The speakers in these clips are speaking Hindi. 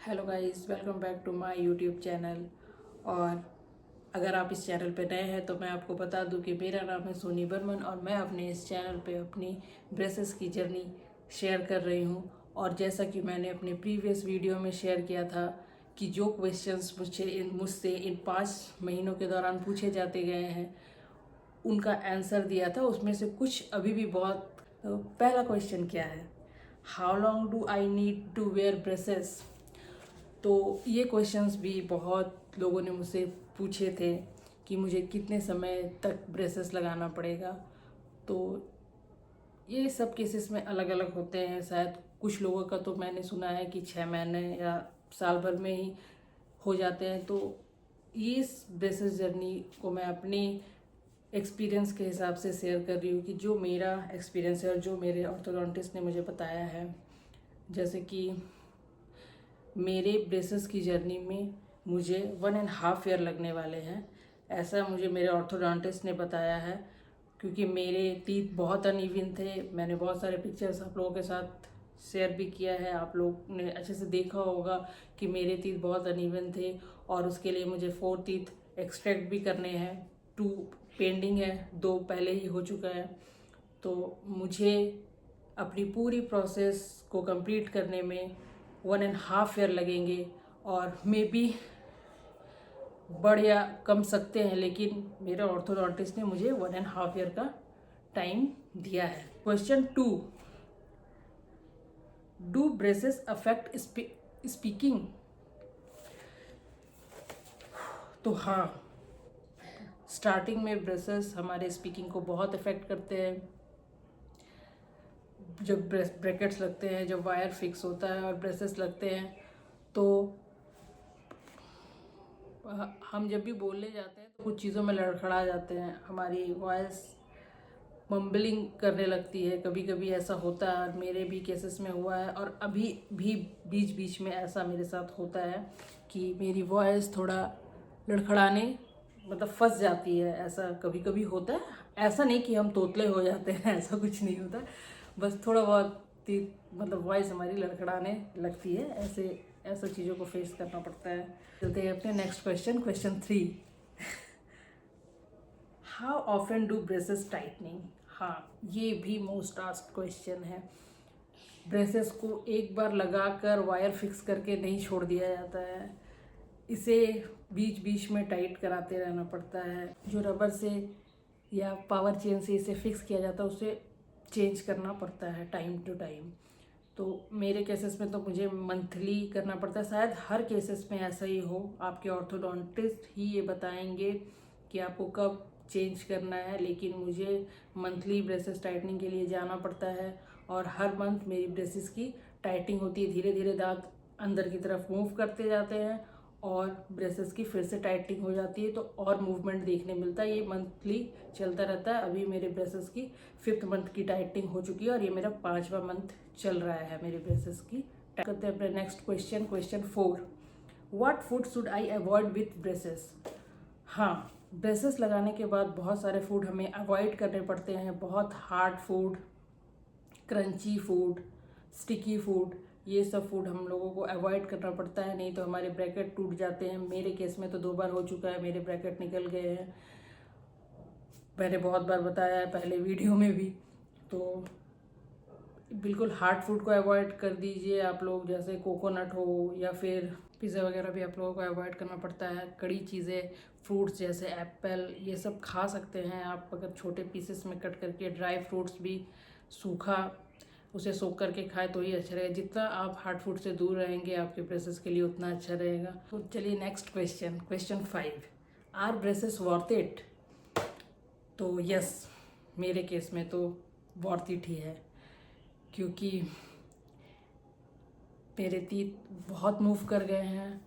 Hello guys, welcome back to my YouTube channel. और अगर आप इस चैनल पे नए हैं तो मैं आपको बता दूं कि मेरा नाम है सोनी बर्मन और मैं अपने इस चैनल पे अपनी ब्रेसेस की जर्नी शेयर कर रही हूं। और जैसा कि मैंने अपने प्रीवियस वीडियो में शेयर किया था कि जो क्वेश्चंस मुझसे इन 5 महीनों के दौरान पूछे जाते गए हैं उनका आंसर दिया था, उसमें से कुछ अभी भी बहुत पहला क्वेश्चन क्या है, how long do I need to wear braces. तो ये क्वेश्चंस भी बहुत लोगों ने मुझसे पूछे थे कि मुझे कितने समय तक ब्रेसेस लगाना पड़ेगा। तो ये सब केसेस में अलग अलग होते हैं। शायद कुछ लोगों का तो मैंने सुना है कि 6 महीने या साल भर में ही हो जाते हैं। तो इस ब्रेसेस जर्नी को मैं अपनी एक्सपीरियंस के हिसाब से शेयर कर रही हूँ कि जो मेरा एक्सपीरियंस है और जो मेरे ऑर्थोडोंटिस्ट ने मुझे बताया है। जैसे कि मेरे ब्रेसेस की जर्नी में मुझे 1.5 ईयर लगने वाले हैं, ऐसा मुझे मेरे ऑर्थोडोंटिस्ट ने बताया है। क्योंकि मेरे टीथ बहुत अनइवन थे। मैंने बहुत सारे पिक्चर्स आप लोगों के साथ शेयर भी किया है, आप लोग ने अच्छे से देखा होगा कि मेरे टीथ बहुत अनइवन थे और उसके लिए मुझे 4 टीथ एक्सट्रैक्ट भी करने हैं। 2 पेंडिंग है, 2 पहले ही हो चुका है। तो मुझे अपनी पूरी प्रोसेस को कंप्लीट करने में 1.5 ईयर लगेंगे। और मे बी बढ़ या कम सकते हैं, लेकिन मेरे ऑर्थोडोंटिस्ट ने मुझे 1.5 ईयर का टाइम दिया है। Question 2, do braces affect speaking. तो हाँ, स्टार्टिंग में ब्रेसेस हमारे स्पीकिंग को बहुत अफेक्ट करते हैं। जब ब्रैकेट्स लगते हैं, जब वायर फिक्स होता है और ब्रेसेस लगते हैं, तो हम जब भी बोलने जाते हैं तो कुछ चीज़ों में लड़खड़ा जाते हैं, हमारी वॉइस मम्बलिंग करने लगती है। कभी कभी ऐसा होता है और मेरे भी केसेस में हुआ है और अभी भी बीच बीच में ऐसा मेरे साथ होता है कि मेरी वॉइस थोड़ा लड़खड़ाने मतलब फंस जाती है। ऐसा कभी कभी होता है। ऐसा नहीं कि हम तोतले हो जाते हैं, ऐसा कुछ नहीं होता, बस थोड़ा बहुत मतलब वॉइस हमारी लड़खड़ाने लगती है। ऐसा चीज़ों को फेस करना पड़ता है। चलते हैं अपने next question 3, how often do braces tightening. हाँ, ये भी मोस्ट आस्क्ड क्वेश्चन है। ब्रेसेस को एक बार लगाकर वायर फिक्स करके नहीं छोड़ दिया जाता है, इसे बीच बीच में टाइट कराते रहना पड़ता है। जो रबर से या पावर चेन से इसे फिक्स किया जाता है उसे चेंज करना पड़ता है टाइम टू टाइम। तो मेरे केसेस में तो मुझे मंथली करना पड़ता है। शायद हर केसेस में ऐसा ही हो, आपके ऑर्थोडोंटिस्ट ही ये बताएंगे कि आपको कब चेंज करना है, लेकिन मुझे मंथली ब्रेसेस टाइटनिंग के लिए जाना पड़ता है। और हर मंथ मेरी ब्रेसेस की टाइटिंग होती है। धीरे धीरे दांत अंदर की तरफ मूव करते जाते हैं और ब्रेसेस की फिर से टाइटिंग हो जाती है, तो और मूवमेंट देखने मिलता है। ये मंथली चलता रहता है। अभी मेरे ब्रेसेस की 5th मंथ की टाइटिंग हो चुकी है और ये मेरा 5वां मंथ चल रहा है मेरे ब्रेसेस की। करते हैं अपने next question 4, what food should I avoid with braces. हाँ, ब्रेसेस लगाने के बाद बहुत सारे फूड हमें अवॉइड करने पड़ते हैं। बहुत hard food, crunchy food, sticky food, ये सब फूड हम लोगों को अवॉइड करना पड़ता है, नहीं तो हमारे ब्रैकेट टूट जाते हैं। मेरे केस में तो 2 बार हो चुका है, मेरे ब्रैकेट निकल गए हैं। मैंने बहुत बार बताया है पहले वीडियो में भी। तो बिल्कुल हार्ड फूड को अवॉइड कर दीजिए आप लोग, जैसे कोकोनट हो या फिर पिज़्ज़ा वगैरह भी आप लोगों को अवॉइड करना पड़ता है। कड़ी चीज़ें, फ्रूट्स जैसे एप्पल, ये सब खा सकते हैं आप अगर छोटे पीसेस में कट करके। ड्राई फ्रूट्स भी सूखा उसे सोख करके खाए तो ही अच्छा रहेगा। जितना आप हार्ड फूड से दूर रहेंगे आपके ब्रेसेस के लिए उतना अच्छा रहेगा। तो चलिए next question 5, are braces worth it. तो यस, मेरे केस में तो वर्थ इट ही है, क्योंकि मेरे टीथ बहुत मूव कर गए हैं,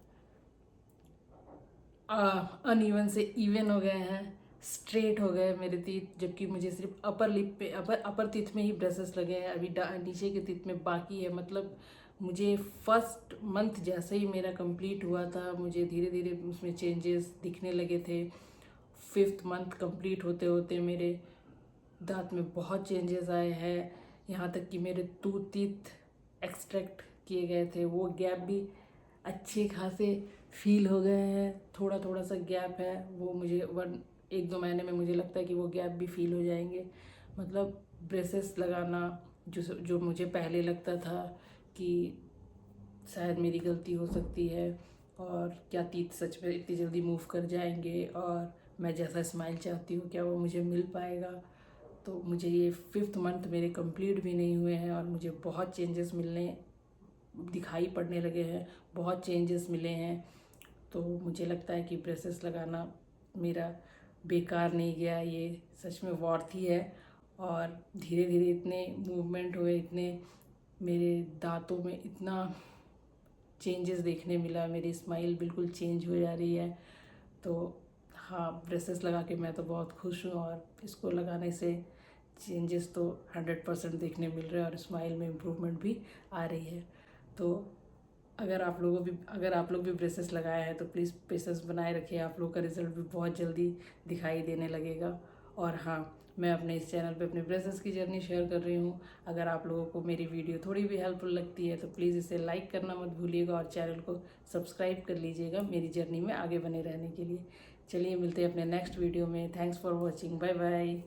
अनइवन से इवन हो गए हैं, स्ट्रेट हो गए मेरे टीथ। जबकि मुझे सिर्फ अपर लिप पे अपर टीथ में ही ब्रेसेस लगे हैं, अभी नीचे के टीथ में बाकी है। मतलब मुझे फर्स्ट मंथ जैसे ही मेरा कंप्लीट हुआ था, मुझे धीरे धीरे उसमें चेंजेस दिखने लगे थे। 5th मंथ कंप्लीट होते होते मेरे दांत में बहुत चेंजेस आए हैं। यहाँ तक कि मेरे 2 टीथ एक्सट्रैक्ट किए गए थे, वो गैप भी अच्छे खासे फील हो गए हैं। थोड़ा थोड़ा सा गैप है, वो मुझे 1-2 महीने में मुझे लगता है कि वो गैप भी फील हो जाएंगे। मतलब ब्रेसेस लगाना जो जो मुझे पहले लगता था कि शायद मेरी गलती हो सकती है, और क्या तीत सच में इतनी जल्दी मूव कर जाएंगे, और मैं जैसा स्माइल चाहती हूँ क्या वो मुझे मिल पाएगा। तो मुझे ये 5th मंथ मेरे कंप्लीट भी नहीं हुए हैं और मुझे बहुत चेंजेस दिखाई पड़ने लगे हैं, बहुत चेंजेस मिले हैं। तो मुझे लगता है कि ब्रेसेस लगाना मेरा बेकार नहीं गया, ये सच में वॉर्थी है। और धीरे धीरे इतने मूवमेंट हुए, इतने मेरे दांतों में इतना चेंजेस देखने मिला, मेरी स्माइल बिल्कुल चेंज हो जा रही है। तो हाँ, ब्रेसेस लगा के मैं तो बहुत खुश हूँ, और इसको लगाने से चेंजेस तो 100% देखने मिल रहे हैं और स्माइल में इम्प्रूवमेंट भी आ रही है। तो अगर आप लोग भी ब्रेसेस लगाए हैं तो प्लीज़ पेशेंस बनाए रखिए, आप लोग का रिज़ल्ट भी बहुत जल्दी दिखाई देने लगेगा। और हाँ, मैं अपने इस चैनल पे अपने ब्रेसेस की जर्नी शेयर कर रही हूँ। अगर आप लोगों को मेरी वीडियो थोड़ी भी हेल्पफुल लगती है तो प्लीज़ इसे लाइक करना मत भूलिएगा और चैनल को सब्सक्राइब कर लीजिएगा मेरी जर्नी में आगे बने रहने के लिए। चलिए मिलते हैं अपने नेक्स्ट वीडियो में। Thanks for watching, bye bye.